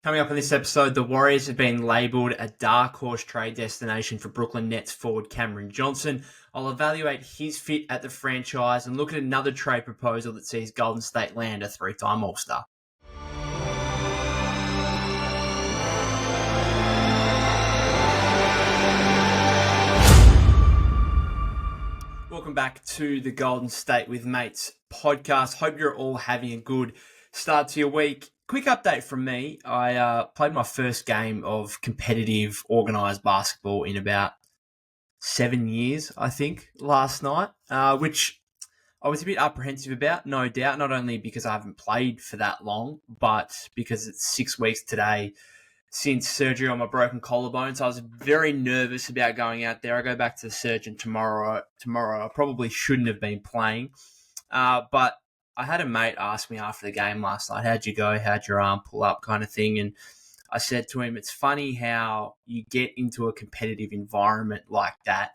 Coming up on this episode, the Warriors have been labelled a dark horse trade destination for Brooklyn Nets forward Cameron Johnson. I'll evaluate his fit at the franchise and look at another trade proposal that sees Golden State land a three-time All-Star. Welcome back to the Golden State with Mates podcast. Hope you're all having a good start to your week. Quick update from me. I played my first game of competitive organised basketball in about 7 years, I think, last night, which I was a bit apprehensive about, no doubt, not only because I haven't played for that long, but because it's 6 weeks today since surgery on my broken collarbone. So I was very nervous about going out there. I go back to the surgeon tomorrow. I probably shouldn't have been playing, but I had a mate ask me after the game last night, how'd you go? How'd your arm pull up kind of thing? And I said to him, it's funny how you get into a competitive environment like that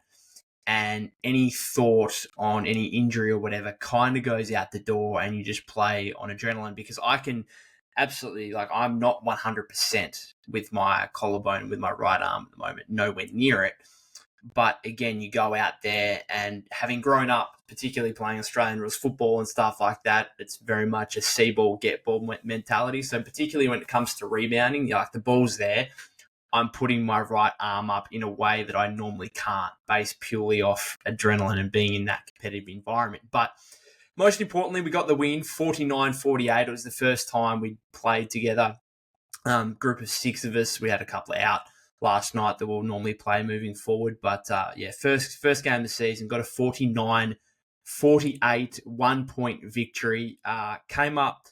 and any thought on any injury or whatever kind of goes out the door and you just play on adrenaline, because I can absolutely, I'm not 100% with my collarbone, with my right arm at the moment, nowhere near it. But again, you go out there and having grown up, particularly playing Australian rules football and stuff like that, it's very much a see ball, get ball mentality. So particularly when it comes to rebounding, the ball's there, I'm putting my right arm up in a way that I normally can't, based purely off adrenaline and being in that competitive environment. But most importantly, we got the win, 49-48. It was the first time we played together. Group of 6 of us. We had a couple out last night that we'll normally play moving forward. But first game of the season, got a 49-48 1-point victory. Came up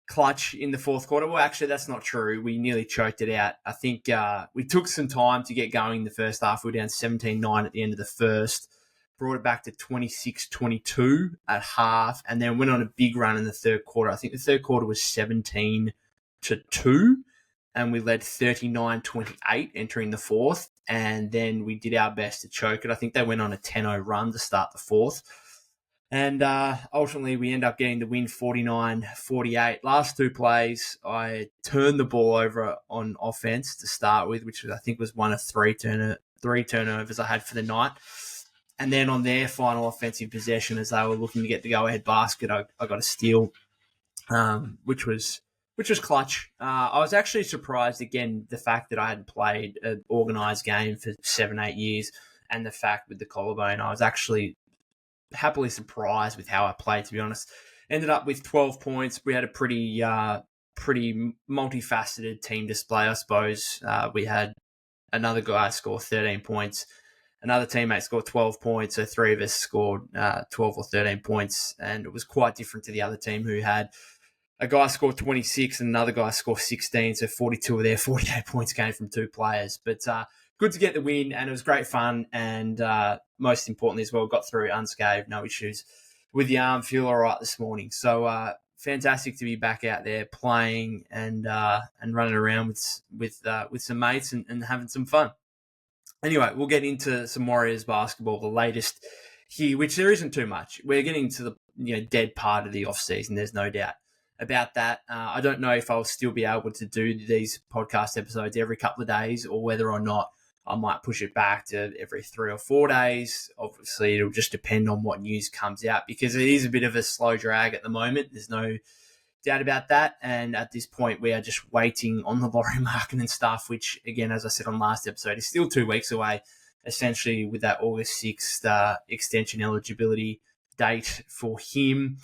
clutch in the fourth quarter. Well, actually, that's not true. We nearly choked it out. I think we took some time to get going in the first half. We were down 17-9 at the end of the first. Brought it back to 26-22 at half, and then went on a big run in the third quarter. I think the third quarter was 17-2, and we led 39-28 entering the fourth, and then we did our best to choke it. I think they went on a 10-0 run to start the fourth, and ultimately we end up getting the win 49-48. Last 2 plays, I turned the ball over on offense to start with, which I think was one of 3 turnovers I had for the night. And then on their final offensive possession, as they were looking to get the go-ahead basket, I got a steal, which was clutch. I was actually surprised, again, the fact that I hadn't played an organised game for 7-8 years, and the fact with the collarbone, I was actually happily surprised with how I played, to be honest. Ended up with 12 points. We had a pretty multifaceted team display, I suppose. We had another guy score 13 points. Another teammate scored 12 points, so 3 of us scored 12 or 13 points, and it was quite different to the other team who had a guy scored 26 and another guy scored 16, so 42 of their 48 points came from 2 players. But good to get the win, and it was great fun, and most importantly as well, got through unscathed, no issues with the arm, feel all right this morning. So fantastic to be back out there playing and running around with some mates and having some fun. Anyway, we'll get into some Warriors basketball, the latest here, which there isn't too much. We're getting to the dead part of the off-season, there's no doubt about that. I don't know if I'll still be able to do these podcast episodes every couple of days, or whether or not I might push it back to every 3 or 4 days. Obviously, it'll just depend on what news comes out, because it is a bit of a slow drag at the moment. There's no doubt about that. And at this point, we are just waiting on the Lauri Markkanen stuff, which, again, as I said on last episode, is still 2 weeks away, essentially, with that August 6th extension eligibility date for him.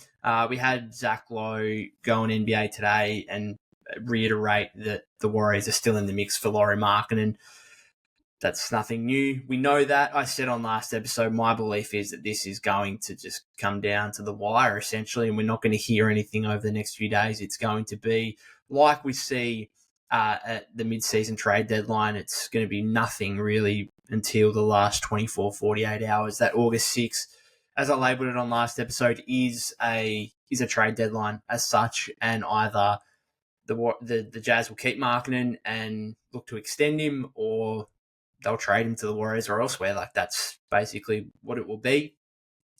We had Zach Lowe go on NBA today and reiterate that the Warriors are still in the mix for Lauri Markkanen. That's nothing new. We know that. I said on last episode, my belief is that this is going to just come down to the wire, essentially, and we're not going to hear anything over the next few days. It's going to be like we see at the mid-season trade deadline. It's going to be nothing really until the last 24, 48 hours. That August 6th, as I labelled it on last episode, is a trade deadline as such, and either the Jazz will keep Markkanen and look to extend him, or they'll trade him to the Warriors or elsewhere. That's basically what it will be.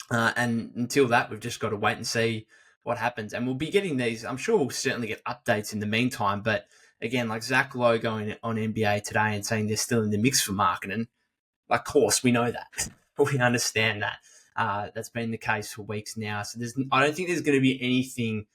And until that, we've just got to wait and see what happens. And we'll be getting these. I'm sure we'll certainly get updates in the meantime. But again, like Zach Lowe going on NBA Today and saying they're still in the mix for marketing. Of course, we know that. We understand that. That's been the case for weeks now. So I don't think there's going to be anything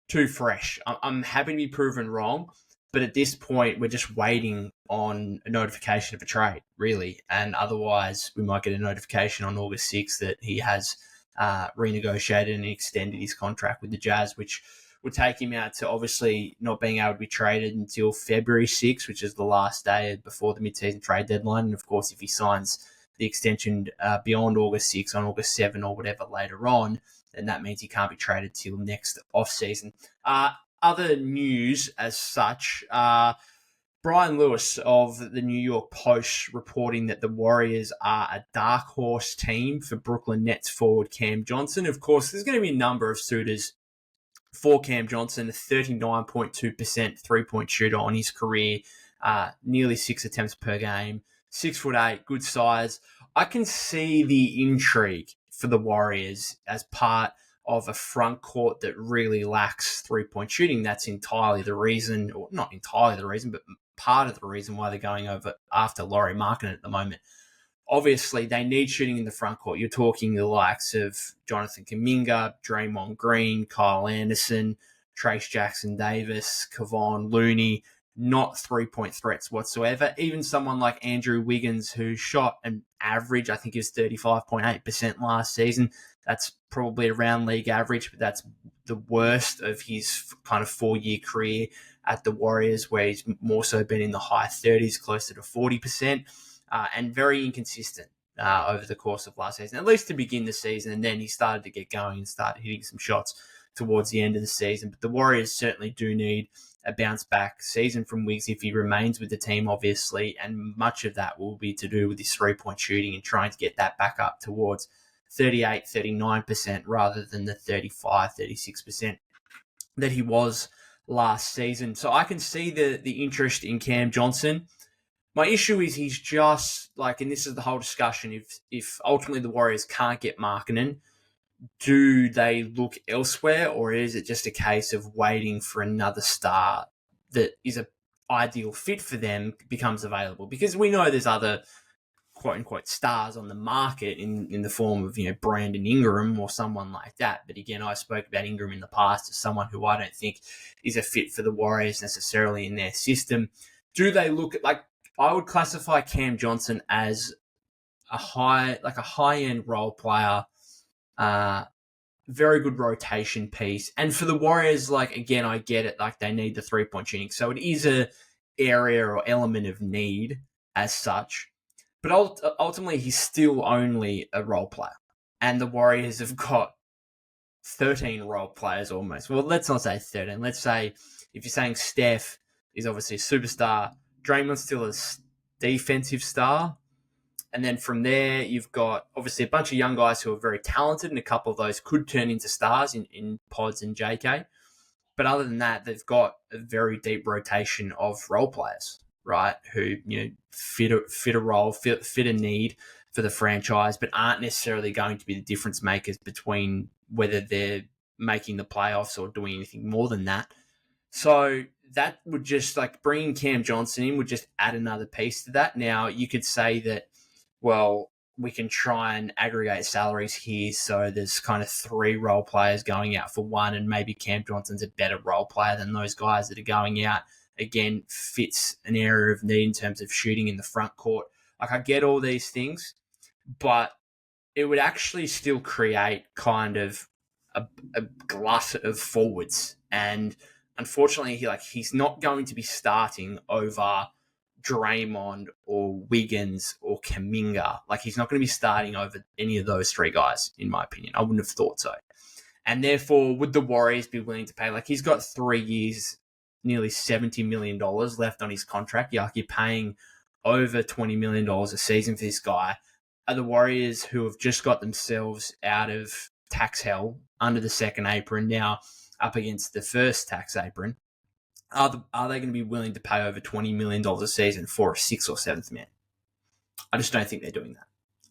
too fresh. I'm happy to be proven wrong, but at this point, we're just waiting on a notification of a trade, really. And otherwise, we might get a notification on August 6th that he has renegotiated and extended his contract with the Jazz, which would take him out to obviously not being able to be traded until February 6th, which is the last day before the mid-season trade deadline. And of course, if he signs the extension beyond August 6th on August 7 or whatever later on, then that means he can't be traded till next off-season. Other news as such, Brian Lewis of the New York Post reporting that the Warriors are a dark horse team for Brooklyn Nets forward Cam Johnson. Of course, there's going to be a number of suitors for Cam Johnson, a 39.2% three-point shooter on his career, nearly 6 attempts per game, 6'8", good size. I can see the intrigue for the Warriors as part of a front court that really lacks three-point shooting. That's entirely the reason, or not entirely the reason, but part of the reason why they're going over after Lauri Markkanen at the moment. Obviously, they need shooting in the front court. You're talking the likes of Jonathan Kuminga, Draymond Green, Kyle Anderson, Trace Jackson-Davis, Kevon Looney, not three-point threats whatsoever. Even someone like Andrew Wiggins, who shot an average, I think it was 35.8% last season. That's probably around league average, but that's the worst of his kind of 4-year career at the Warriors, where he's more so been in the high 30s, closer to 40%. And very inconsistent over the course of last season, at least to begin the season. And then he started to get going and started hitting some shots towards the end of the season. But the Warriors certainly do need a bounce back season from Wiggs if he remains with the team, obviously. And much of that will be to do with his three-point shooting and trying to get that back up towards 38, 39% rather than the 35, 36% that he was last season. So I can see the interest in Cam Johnson. My issue is he's just and this is the whole discussion, if ultimately the Warriors can't get Markkanen, do they look elsewhere, or is it just a case of waiting for another star that is an ideal fit for them becomes available? Because we know there's other quote-unquote stars on the market in the form of, Brandon Ingram or someone like that. But again, I spoke about Ingram in the past as someone who I don't think is a fit for the Warriors necessarily in their system. Do they look at, I would classify Cam Johnson as a high-end role player, very good rotation piece. And for the Warriors, again, I get it, they need the three-point shooting. So it is a area or element of need as such. But ultimately, he's still only a role player. And the Warriors have got 13 role players almost. Well, let's not say 13. Let's say, if you're saying Steph is obviously a superstar, Draymond's still a defensive star. And then from there, you've got obviously a bunch of young guys who are very talented, and a couple of those could turn into stars in Pods and JK. But other than that, they've got a very deep rotation of role players, right? Who, fit a role, fit a need for the franchise, but aren't necessarily going to be the difference makers between whether they're making the playoffs or doing anything more than that. So that would just bringing Cam Johnson in would just add another piece to that. Now you could say that, well, we can try and aggregate salaries here. So there's kind of 3 role players going out for one, and maybe Cam Johnson's a better role player than those guys that are going out. Again, fits an area of need in terms of shooting in the front court. I get all these things, but it would actually still create kind of a glut of forwards. And unfortunately, he's not going to be starting over Draymond or Wiggins or Kuminga. He's not going to be starting over any of those 3 guys, in my opinion. I wouldn't have thought so. And therefore, would the Warriors be willing to pay? He's got 3 years, nearly $70 million left on his contract. You're paying over $20 million a season for this guy. Are the Warriors, who have just got themselves out of tax hell under the second apron, now up against the first tax apron, are they going to be willing to pay over $20 million a season for a 6th or 7th man? I just don't think they're doing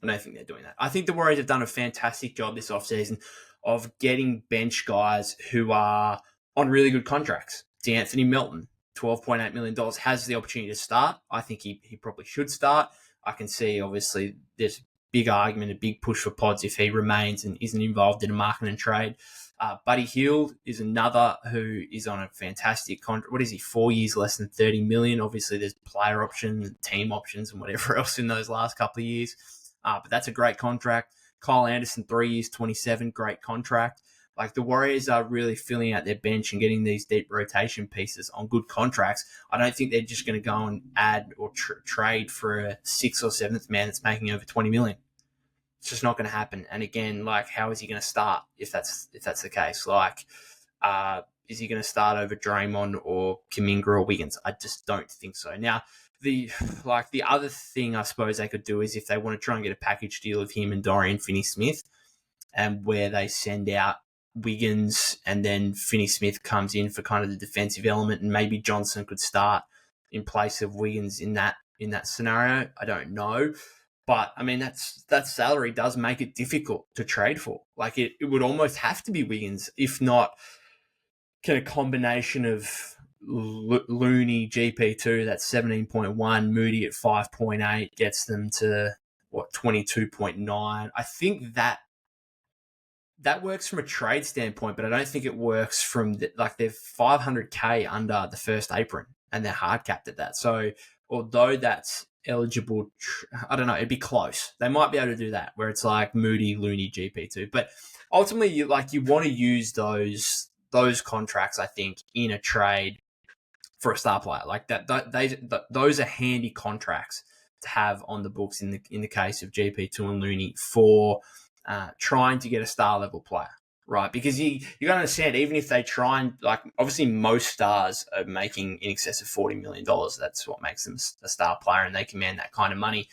that. I think the Warriors have done a fantastic job this offseason of getting bench guys who are on really good contracts. DeAnthony Melton, $12.8 million, has the opportunity to start. I think he probably should start. I can see, obviously, there's a big argument, a big push for Pods if he remains and isn't involved in a market and trade. Buddy Hield is another who is on a fantastic contract. What is he, 4 years, less than $30 million? Obviously, there's player options, team options, and whatever else in those last couple of years. But that's a great contract. Kyle Anderson, 3 years, 27, great contract. Like, the Warriors are really filling out their bench and getting these deep rotation pieces on good contracts. I don't think they're just going to go and add or trade for a sixth or seventh man that's making over $20 million. It's just not going to happen. And again, like, how is he going to start if that's the case? Like, is he going to start over Draymond or Kuminga or Wiggins? I just don't think so. Now, the other thing I suppose they could do is if they want to try and get a package deal of him and Dorian Finney-Smith, and where they send out Wiggins and then Finney-Smith comes in for kind of the defensive element, and maybe Johnson could start in place of Wiggins in that scenario. I don't know. But, I mean, that salary does make it difficult to trade for. Like, it would almost have to be Wiggins, if not can a combination of Looney, GP2, that's 17.1, Moody at 5.8, gets them to, 22.9. I think that works from a trade standpoint, but I don't think it works from, they're $500K under the first apron, and they're hard capped at that. So, although that's eligible, I don't know, it'd be close. They might be able to do that, where it's like Moody, Looney, GP2. But ultimately, you want to use those contracts, I think, in a trade for a star player. Like that, those are handy contracts to have on the books in the case of GP2 and Looney for trying to get a star level player. Right, because you got to understand, even if they try and, like, obviously most stars are making in excess of $40 million. That's what makes them a star player, and they command that kind of money,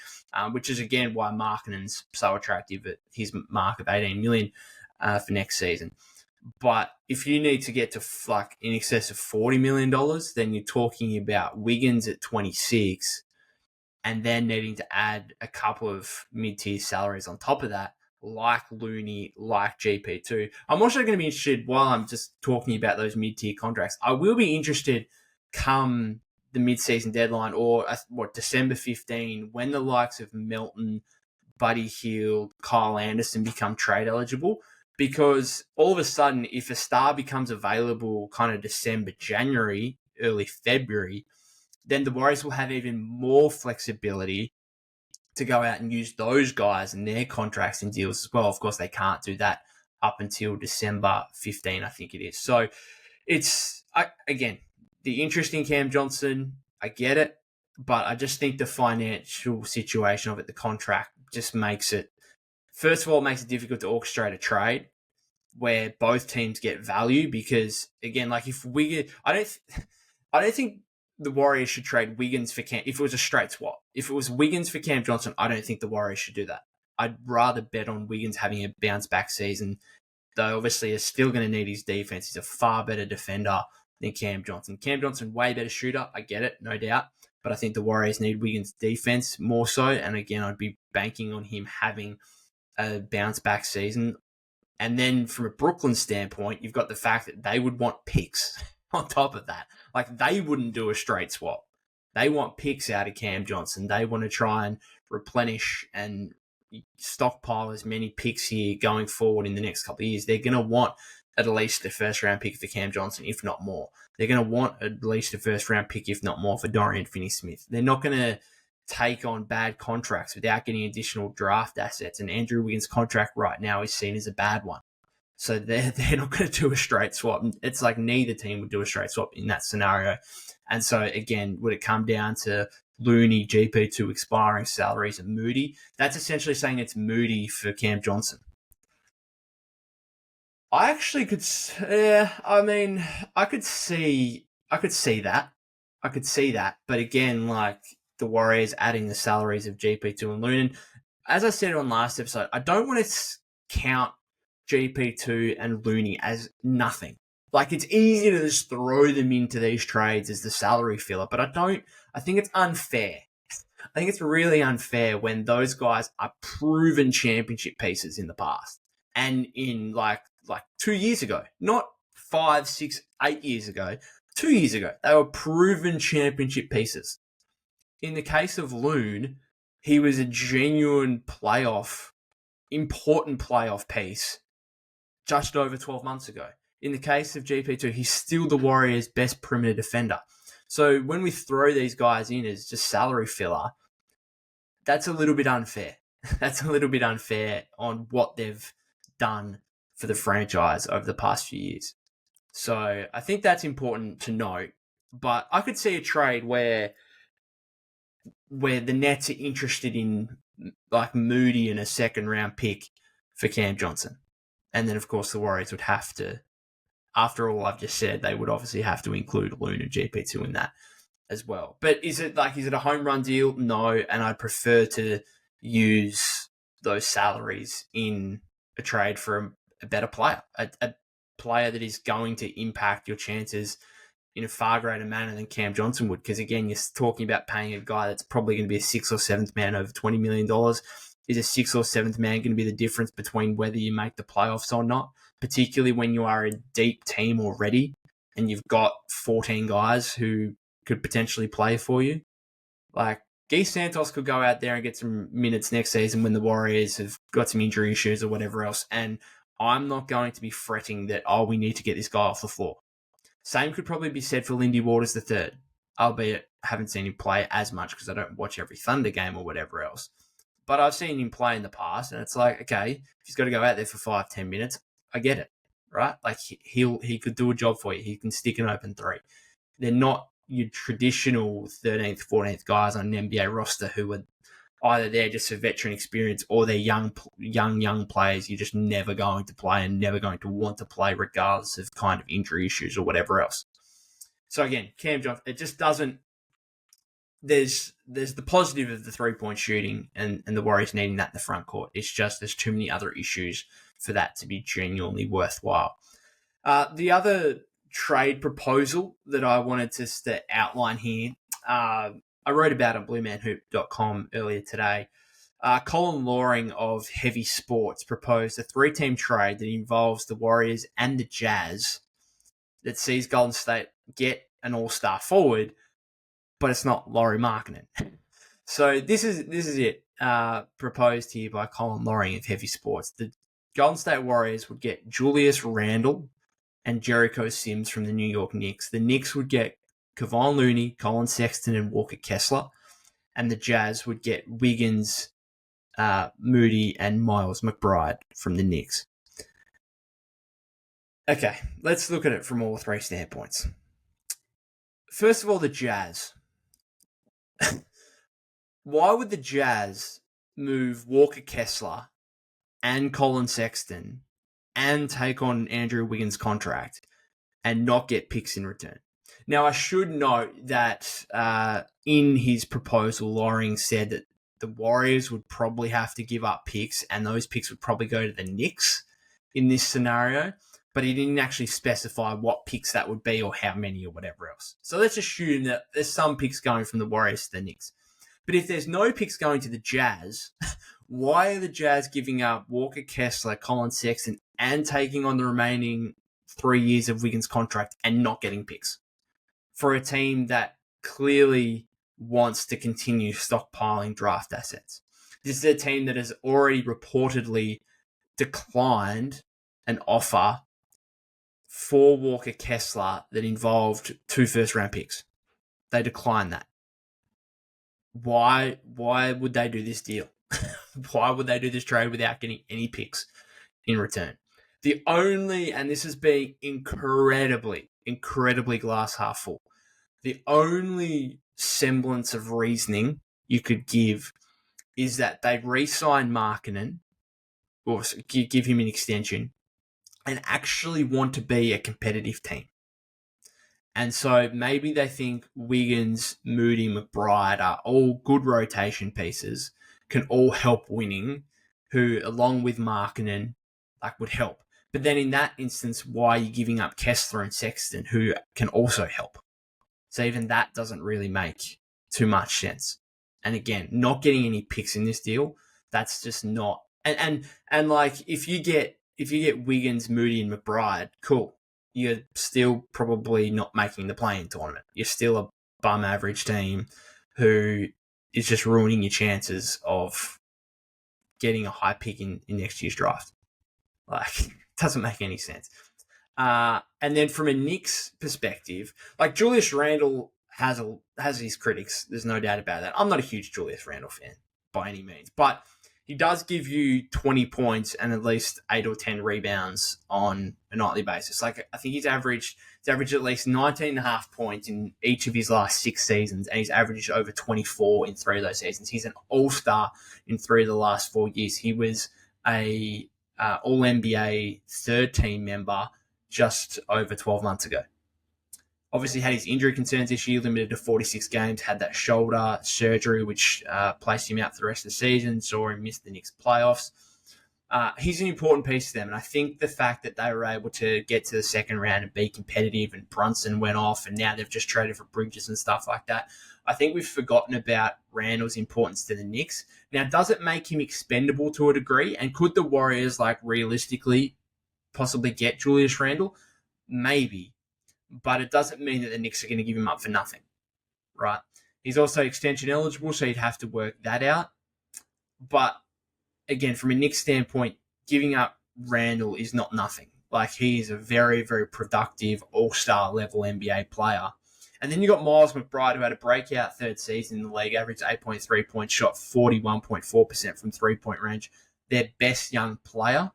which is, again, why Markkanen's so attractive at his mark of $18 million for next season. But if you need to get to, like, in excess of $40 million, then you're talking about Wiggins at 26 and then needing to add a couple of mid-tier salaries on top of that, like Looney, like GP2. I'm also going to be interested, while I'm just talking about those mid-tier contracts, I will be interested come the mid-season deadline, or December 15, when the likes of Melton, Buddy Hield, Kyle Anderson become trade eligible, because all of a sudden, if a star becomes available kind of December, January, early February, then the Warriors will have even more flexibility to go out and use those guys and their contracts and deals as well. Of course, they can't do that up until December 15, I think it is. So it's, again, the interest in Cam Johnson, I get it, but I just think the financial situation of it, the contract, just makes it, first of all, it makes it difficult to orchestrate a trade where both teams get value, because, again, like, if Wiggins, I don't think the Warriors should trade Wiggins for Cam. If it was a straight swap, if it was Wiggins for Cam Johnson, I don't think the Warriors should do that. I'd rather bet on Wiggins having a bounce back season, though obviously is still going to need his defense. He's a far better defender than Cam Johnson. Cam Johnson, way better shooter. I get it, no doubt. But I think the Warriors need Wiggins' defense more so. And again, I'd be banking on him having a bounce back season. And then from a Brooklyn standpoint, you've got the fact that they would want picks on top of that. Like, they wouldn't do a straight swap. They want picks out of Cam Johnson. They want to try and replenish and stockpile as many picks here going forward in the next couple of years. They're going to want at least a first-round pick for Cam Johnson, if not more. They're going to want at least a first-round pick, if not more, for Dorian Finney-Smith. They're not going to take on bad contracts without getting additional draft assets. And Andrew Wiggins' contract right now is seen as a bad one. So they're not going to do a straight swap. It's like neither team would do a straight swap in that scenario. And so, again, would it come down to Looney, GP2 expiring salaries, and Moody? That's essentially saying it's Moody for Cam Johnson. I actually could, I could see that. I could see that. But again, like, the Warriors adding the salaries of GP2 and Looney. As I said on last episode, I don't want to count GP2 and Looney as nothing. Like, it's easy to just throw them into these trades as the salary filler, but I think it's unfair. I think it's really unfair when those guys are proven championship pieces in the past. And in like 2 years ago, not 5, 6, 8 years ago, 2 years ago. They were proven championship pieces. In the case of Loon, he was a genuine important playoff piece just over 12 months ago. In the case of GP2, he's still the Warriors' best perimeter defender. So when we throw these guys in as just salary filler, that's a little bit unfair. That's a little bit unfair on what they've done for the franchise over the past few years. So I think that's important to note. But I could see a trade where the Nets are interested in like Moody and a second round pick for Cam Johnson. And then, of course, the Warriors would have to, after all I've just said, they would obviously have to include Loon and GP2 in that as well. But is it a home run deal? No. And I'd prefer to use those salaries in a trade for a better player, a player that is going to impact your chances in a far greater manner than Cam Johnson would. Because again, you're talking about paying a guy that's probably going to be a sixth or seventh man over $20 million. Is a sixth or seventh man going to be the difference between whether you make the playoffs or not, particularly when you are a deep team already and you've got 14 guys who could potentially play for you? Like, Guy Santos could go out there and get some minutes next season when the Warriors have got some injury issues or whatever else, and I'm not going to be fretting that, we need to get this guy off the floor. Same could probably be said for Lindy Waters III, albeit I haven't seen him play as much because I don't watch every Thunder game or whatever else. But I've seen him play in the past, and it's like, okay, if he's got to go out there for 5-10 minutes, I get it, right? Like, he could do a job for you. He can stick an open three. They're not your traditional 13th, 14th guys on an NBA roster who are either there just for veteran experience or they're young players you're just never going to play and never going to want to play regardless of kind of injury issues or whatever else. So again, Cam Johnson, it just doesn't... There's the positive of the three-point shooting and the Warriors needing that in the front court. It's just there's too many other issues for that to be genuinely worthwhile. The other trade proposal that I wanted to outline here, I wrote about on bluemanhoop.com earlier today. Colin Loring of Heavy Sports proposed a 3-team trade that involves the Warriors and the Jazz that sees Golden State get an all-star forward, but it's not Lauri Markkanen. So this is it, proposed here by Colin Loring of Heavy Sports. The Golden State Warriors would get Julius Randle and Jericho Sims from the New York Knicks. The Knicks would get Kevon Looney, Colin Sexton, and Walker Kessler. And the Jazz would get Wiggins, Moody, and Miles McBride from the Knicks. Okay, let's look at it from all three standpoints. First of all, the Jazz. Why would the Jazz move Walker Kessler and Colin Sexton and take on Andrew Wiggins' contract and not get picks in return? Now, I should note that in his proposal, Loring said that the Warriors would probably have to give up picks and those picks would probably go to the Knicks in this scenario, but he didn't actually specify what picks that would be or how many or whatever else. So let's assume that there's some picks going from the Warriors to the Knicks. But if there's no picks going to the Jazz, why are the Jazz giving up Walker Kessler, Colin Sexton, and taking on the remaining 3 years of Wiggins' contract and not getting picks for a team that clearly wants to continue stockpiling draft assets? This is a team that has already reportedly declined an offer for Walker Kessler that involved 2 first-round picks. They declined that. Why would they do this deal? Why would they do this trade without getting any picks in return? The only, and this has been incredibly glass half full, the only semblance of reasoning you could give is that they re-sign Markkanen, or give him an extension, and actually want to be a competitive team. And so maybe they think Wiggins, Moody, McBride are all good rotation pieces, can all help winning, who, along with Markkanen, would help. But then in that instance, why are you giving up Kessler and Sexton, who can also help? So even that doesn't really make too much sense. And again, not getting any picks in this deal, that's just not. And if you get Wiggins, Moody, and McBride, cool. you're still probably not making the play-in tournament. You're still a bum average team who is just ruining your chances of getting a high pick in next year's draft. Like, it doesn't make any sense. And then from a Knicks perspective, like Julius Randle has his critics. There's no doubt about that. I'm not a huge Julius Randle fan by any means, but he does give you 20 points and at least 8 or 10 rebounds on a nightly basis. Like, I think he's averaged at least 19.5 points in each of his last 6 seasons, and he's averaged over 24 in 3 of those seasons. He's an all-star in 3 of the last 4 years. He was a All-NBA third-team member just over 12 months ago. Obviously had his injury concerns this year, limited to 46 games, had that shoulder surgery, which placed him out for the rest of the season, saw him miss the Knicks playoffs. He's an important piece to them, and I think the fact that they were able to get to the second round and be competitive, and Brunson went off, and now they've just traded for Bridges and stuff like that, I think we've forgotten about Randle's importance to the Knicks. Now, does it make him expendable to a degree, and could the Warriors, like, realistically possibly get Julius Randle? Maybe. But it doesn't mean that the Knicks are going to give him up for nothing, right? He's also extension eligible, so you'd have to work that out. But again, from a Knicks standpoint, giving up Randle is not nothing. Like, he is a very, very productive all-star level NBA player. And then you got Miles McBride, who had a breakout third season in the league, averaged 8.3 points, shot 41.4% from three-point range. Their best young player.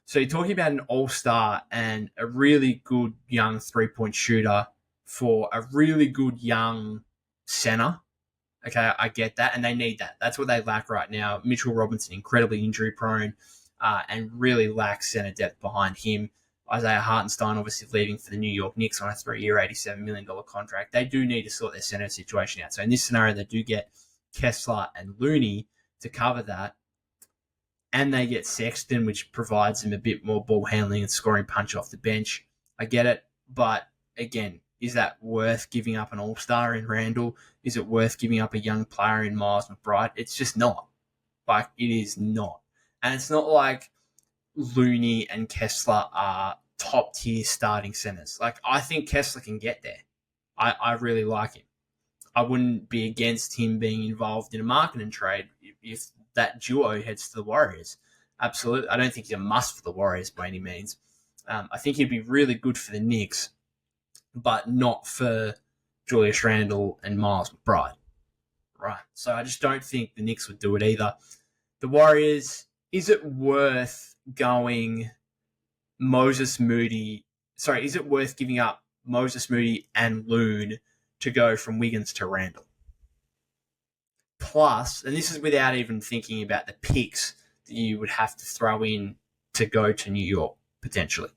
So you're talking about an all-star and a really good young three-point shooter for a really good young center. Okay, I get that, and they need that. That's what they lack right now. Mitchell Robinson, incredibly injury-prone, and really lacks center depth behind him. Isaiah Hartenstein, obviously leaving for the New York Knicks on a 3-year, $87 million contract. They do need to sort their center situation out. So in this scenario, they do get Kessler and Looney to cover that. And they get Sexton, which provides them a bit more ball handling and scoring punch off the bench. I get it. But again, is that worth giving up an all-star in Randle? Is it worth giving up a young player in Miles McBride? It's just not. Like, it is not. And it's not like Looney and Kessler are top-tier starting centers. Like, I think Kessler can get there. I really like him. I wouldn't be against him being involved in a marketing trade if that duo heads to the Warriors. Absolutely. I don't think he's a must for the Warriors by any means. I think he'd be really good for the Knicks, but not for Julius Randle and Miles McBride. Right. So I just don't think the Knicks would do it either. The Warriors, is it worth going Moses Moody? Sorry, is it worth giving up Moses Moody and Loon to go from Wiggins to Randle? Plus, and this is without even thinking about the picks that you would have to throw in to go to New York, potentially.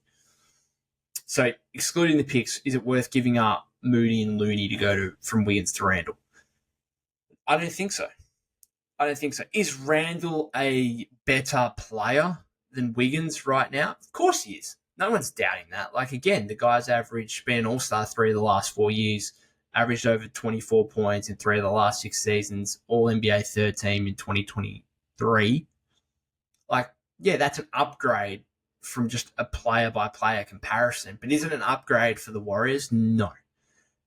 So, excluding the picks, is it worth giving up Moody and Looney to go from Wiggins to Randle? I don't think so. Is Randle a better player than Wiggins right now? Of course he is. No one's doubting that. Like, again, the guy's averaged, been an all-star 3 of the last 4 years, averaged over 24 points in 3 of the last 6 seasons, All-NBA third team in 2023. Like, yeah, that's an upgrade from just a player-by-player comparison. But is it an upgrade for the Warriors? No.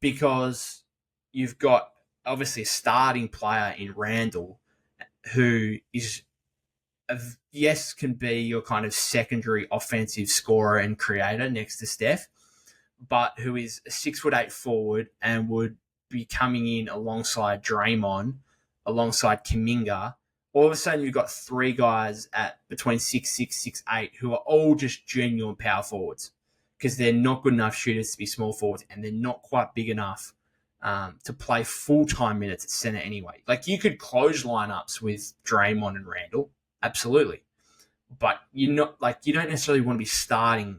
Because you've got, obviously, a starting player in Randle who is, yes, can be your kind of secondary offensive scorer and creator next to Steph, but who is a 6'8" forward and would be coming in alongside Draymond, alongside Kuminga. All of a sudden, you've got 3 guys at between 6'6", 6'8", who are all just genuine power forwards because they're not good enough shooters to be small forwards, and they're not quite big enough to play full-time minutes at center anyway. Like, you could close lineups with Draymond and Randle, absolutely, but you don't necessarily want to be starting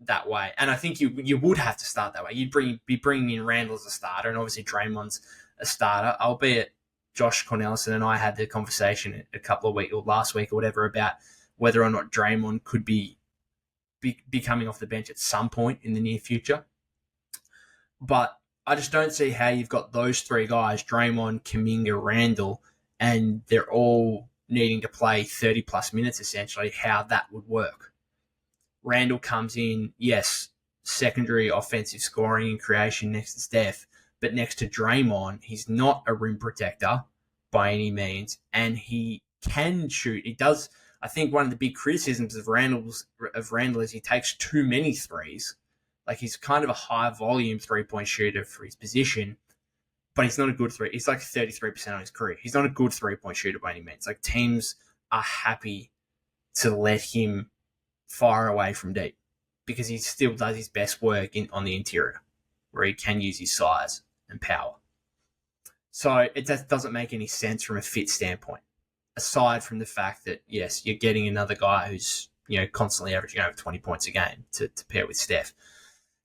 that way. And I think you would have to start that way. You'd be bringing in Randle as a starter, and obviously Draymond's a starter, albeit Josh Cornelison and I had the conversation a couple of weeks, or last week or whatever, about whether or not Draymond could be coming off the bench at some point in the near future. But I just don't see how you've got those 3 guys, Draymond, Kuminga, Randle, and they're all needing to play 30-plus minutes, essentially, how that would work. Randle comes in, yes, secondary offensive scoring and creation next to Steph, but next to Draymond, he's not a rim protector by any means, and he can shoot. He does. I think one of the big criticisms of Randle is he takes too many threes. Like, he's kind of a high volume 3-point shooter for his position, but he's not a good three. He's like 33% on his career. He's not a good 3-point shooter by any means. Like, teams are happy to let him fire away from deep because he still does his best work on the interior where he can use his size and power. So it just doesn't make any sense from a fit standpoint, aside from the fact that, yes, you're getting another guy who's, constantly averaging over 20 points a game to pair with Steph.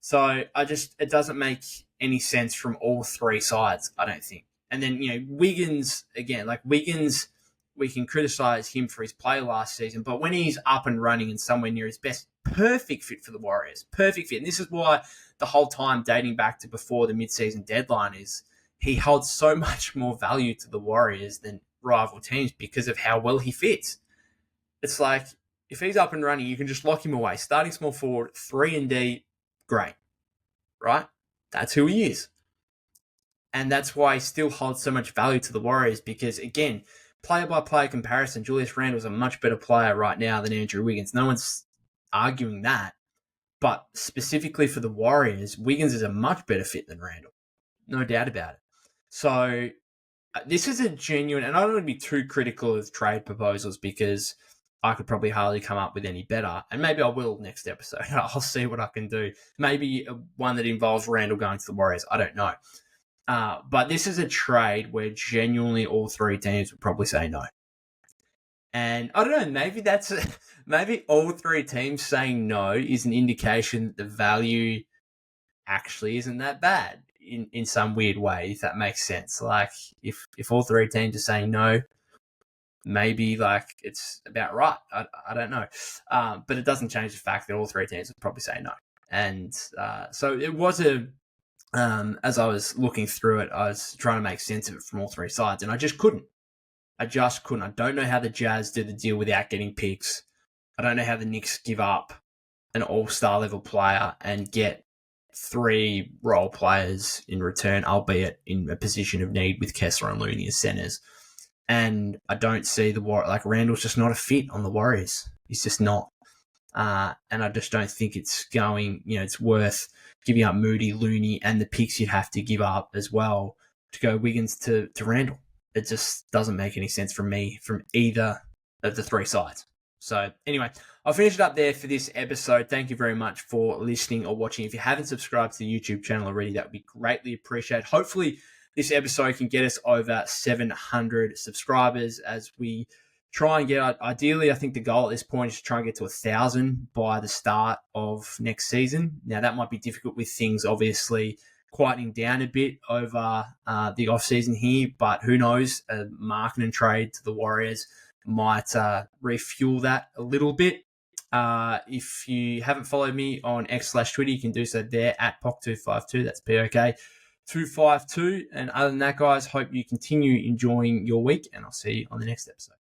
So it doesn't make any sense from all three sides, I don't think. And then, Wiggins, again, we can criticize him for his play last season, but when he's up and running and somewhere near his best, perfect fit for the Warriors, perfect fit. And this is why the whole time dating back to before the midseason deadline is he holds so much more value to the Warriors than rival teams because of how well he fits. It's like, if he's up and running, you can just lock him away. Starting small forward, 3-and-D, great, right? That's who he is. And that's why he still holds so much value to the Warriors because, again, player-by-player comparison, Julius Randle is a much better player right now than Andrew Wiggins. No one's arguing that. But specifically for the Warriors, Wiggins is a much better fit than Randle. No doubt about it. So this is a genuine, and I don't want to be too critical of trade proposals because I could probably hardly come up with any better. And maybe I will next episode. I'll see what I can do. Maybe one that involves Randle going to the Warriors. I don't know. But this is a trade where genuinely all three teams would probably say no. And I don't know, maybe all three teams saying no is an indication that the value actually isn't that bad in some weird way, if that makes sense. Like, if all three teams are saying no, maybe it's about right. I don't know. But it doesn't change the fact that all three teams would probably say no. And so it was as I was looking through it, I was trying to make sense of it from all three sides, and I just couldn't. I don't know how the Jazz do the deal without getting picks. I don't know how the Knicks give up an all-star level player and get 3 role players in return, albeit in a position of need with Kessler and Looney as centers. And I don't see Randle's just not a fit on the Warriors. He's just not. And I just don't think it's it's worth giving up Moody, Looney, and the picks you'd have to give up as well to go Wiggins to Randle. It just doesn't make any sense for me from either of the three sides. So anyway, I'll finish it up there for this episode. Thank you very much for listening or watching. If you haven't subscribed to the YouTube channel already, that would be greatly appreciated. Hopefully this episode can get us over 700 subscribers as we try and get, ideally, I think the goal at this point is to try and get to 1,000 by the start of next season. Now, that might be difficult with things obviously quieting down a bit over the offseason here, but who knows, a marketing trade to the Warriors might refuel that a little bit. If you haven't followed me on X/Twitter, you can do so there at POC252. That's POK252. And other than that, guys, hope you continue enjoying your week, and I'll see you on the next episode.